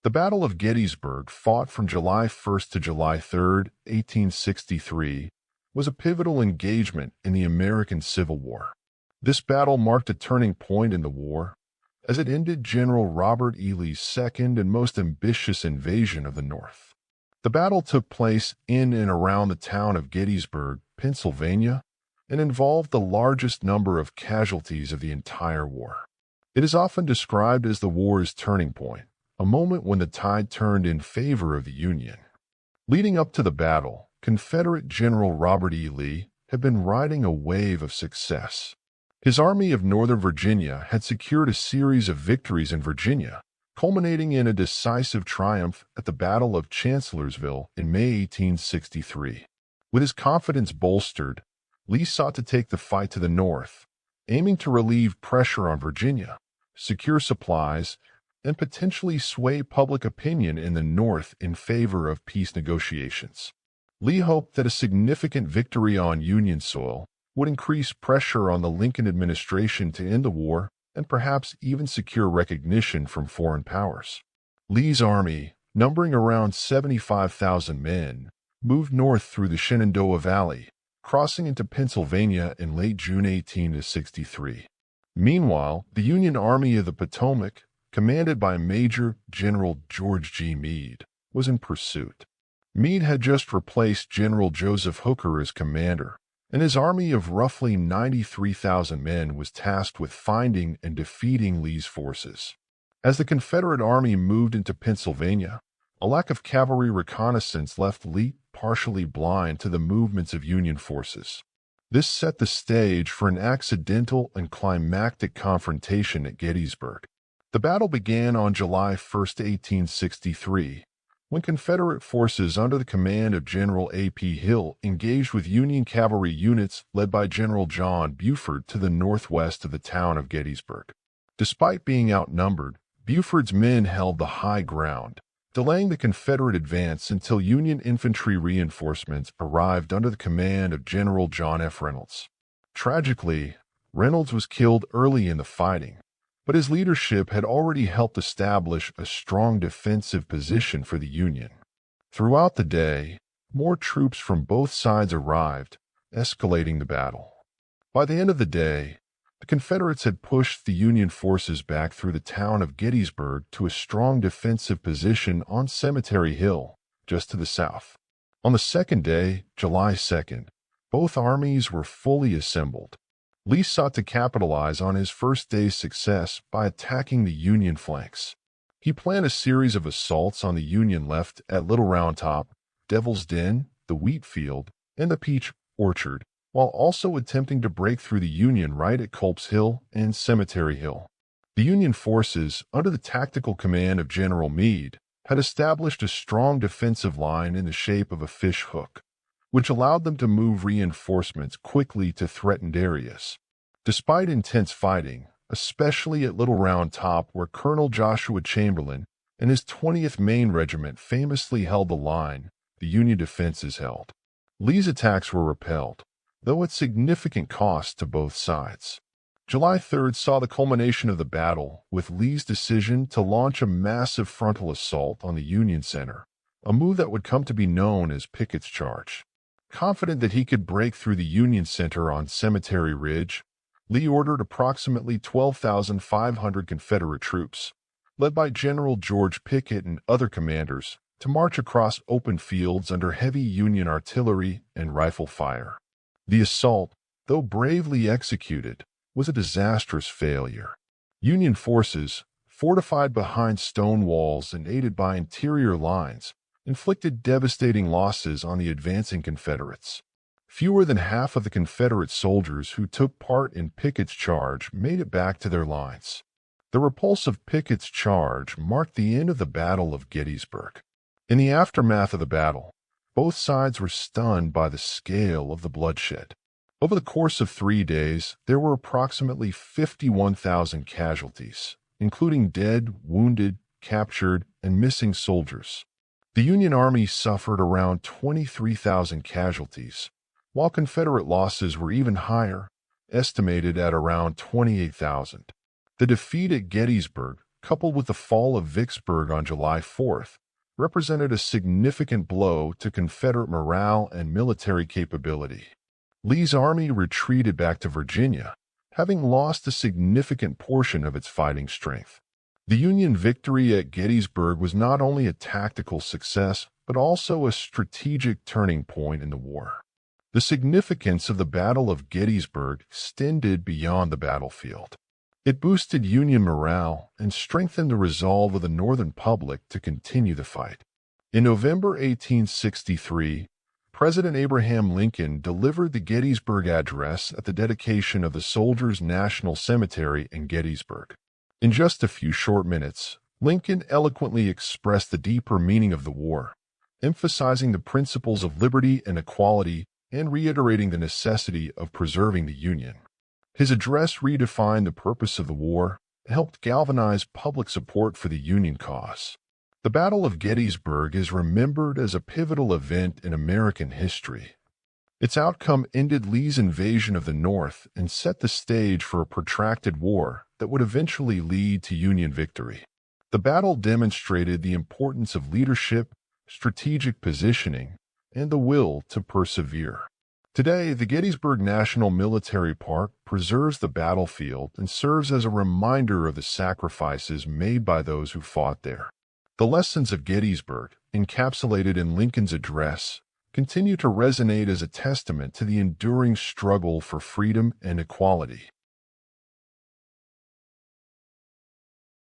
The Battle of Gettysburg, fought from July 1st to July 3rd, 1863, was a pivotal engagement in the American Civil War. This battle marked a turning point in the war, as it ended General Robert E. Lee's second and most ambitious invasion of the North. The battle took place in and around the town of Gettysburg, Pennsylvania, and involved the largest number of casualties of the entire war. It is often described as the war's turning point, a moment when the tide turned in favor of the Union. Leading up to the battle, Confederate General Robert E. Lee had been riding a wave of success. His Army of Northern Virginia had secured a series of victories in Virginia, culminating in a decisive triumph at the Battle of Chancellorsville in May 1863. With his confidence bolstered, Lee sought to take the fight to the north, aiming to relieve pressure on Virginia, secure supplies, and potentially sway public opinion in the North in favor of peace negotiations. Lee hoped that a significant victory on Union soil would increase pressure on the Lincoln administration to end the war and perhaps even secure recognition from foreign powers. Lee's army, numbering around 75,000 men, moved north through the Shenandoah Valley, crossing into Pennsylvania in late June 1863. Meanwhile, the Union Army of the Potomac, commanded by Major General George G. Meade, was in pursuit. Meade had just replaced General Joseph Hooker as commander, and his army of roughly 93,000 men was tasked with finding and defeating Lee's forces. As the Confederate Army moved into Pennsylvania, a lack of cavalry reconnaissance left Lee partially blind to the movements of Union forces. This set the stage for an accidental and climactic confrontation at Gettysburg. The battle began on July 1st, 1863, when Confederate forces under the command of General A.P. Hill engaged with Union cavalry units led by General John Buford to the northwest of the town of Gettysburg. Despite being outnumbered, Buford's men held the high ground, delaying the Confederate advance until Union infantry reinforcements arrived under the command of General John F. Reynolds. Tragically, Reynolds was killed early in the fighting, but his leadership had already helped establish a strong defensive position for the Union. Throughout the day, more troops from both sides arrived, escalating the battle. By the end of the day, the Confederates had pushed the Union forces back through the town of Gettysburg to a strong defensive position on Cemetery Hill, just to the south. On the second day, July 2nd, both armies were fully assembled. Lee sought to capitalize on his first day's success by attacking the Union flanks. He planned a series of assaults on the Union left at Little Round Top, Devil's Den, the Wheat Field, and the Peach Orchard, while also attempting to break through the Union right at Culp's Hill and Cemetery Hill. The Union forces, under the tactical command of General Meade, had established a strong defensive line in the shape of a fish hook, which allowed them to move reinforcements quickly to threatened areas. Despite intense fighting, especially at Little Round Top, where Colonel Joshua Chamberlain and his 20th Maine Regiment famously held the line, the Union defenses held. Lee's attacks were repelled, though at significant cost to both sides. July 3rd saw the culmination of the battle with Lee's decision to launch a massive frontal assault on the Union Center, a move that would come to be known as Pickett's Charge. Confident that he could break through the Union Center on Cemetery Ridge, Lee ordered approximately 12,500 Confederate troops, led by General George Pickett and other commanders, to march across open fields under heavy Union artillery and rifle fire. The assault, though bravely executed, was a disastrous failure. Union forces, fortified behind stone walls and aided by interior lines, inflicted devastating losses on the advancing Confederates. Fewer than half of the Confederate soldiers who took part in Pickett's charge made it back to their lines. The repulse of Pickett's charge marked the end of the Battle of Gettysburg. In the aftermath of the battle, both sides were stunned by the scale of the bloodshed. Over the course of 3 days, there were approximately 51,000 casualties, including dead, wounded, captured, and missing soldiers. The Union Army suffered around 23,000 casualties, while Confederate losses were even higher, estimated at around 28,000. The defeat at Gettysburg coupled with the fall of Vicksburg on July 4th, represented a significant blow to Confederate morale and military capability. Lee's army retreated back to Virginia, having lost a significant portion of its fighting strength. The Union victory at Gettysburg was not only a tactical success, but also a strategic turning point in the war. The significance of the Battle of Gettysburg extended beyond the battlefield. It boosted Union morale and strengthened the resolve of the Northern public to continue the fight. In November 1863, President Abraham Lincoln delivered the Gettysburg Address at the dedication of the Soldiers' National Cemetery in Gettysburg. In just a few short minutes, Lincoln eloquently expressed the deeper meaning of the war, emphasizing the principles of liberty and equality and reiterating the necessity of preserving the Union. His address redefined the purpose of the war and helped galvanize public support for the Union cause. The Battle of Gettysburg is remembered as a pivotal event in American history. Its outcome ended Lee's invasion of the North and set the stage for a protracted war that would eventually lead to Union victory. The battle demonstrated the importance of leadership, strategic positioning, and the will to persevere. Today, the Gettysburg National Military Park preserves the battlefield and serves as a reminder of the sacrifices made by those who fought there. The lessons of Gettysburg, encapsulated in Lincoln's address, continue to resonate as a testament to the enduring struggle for freedom and equality.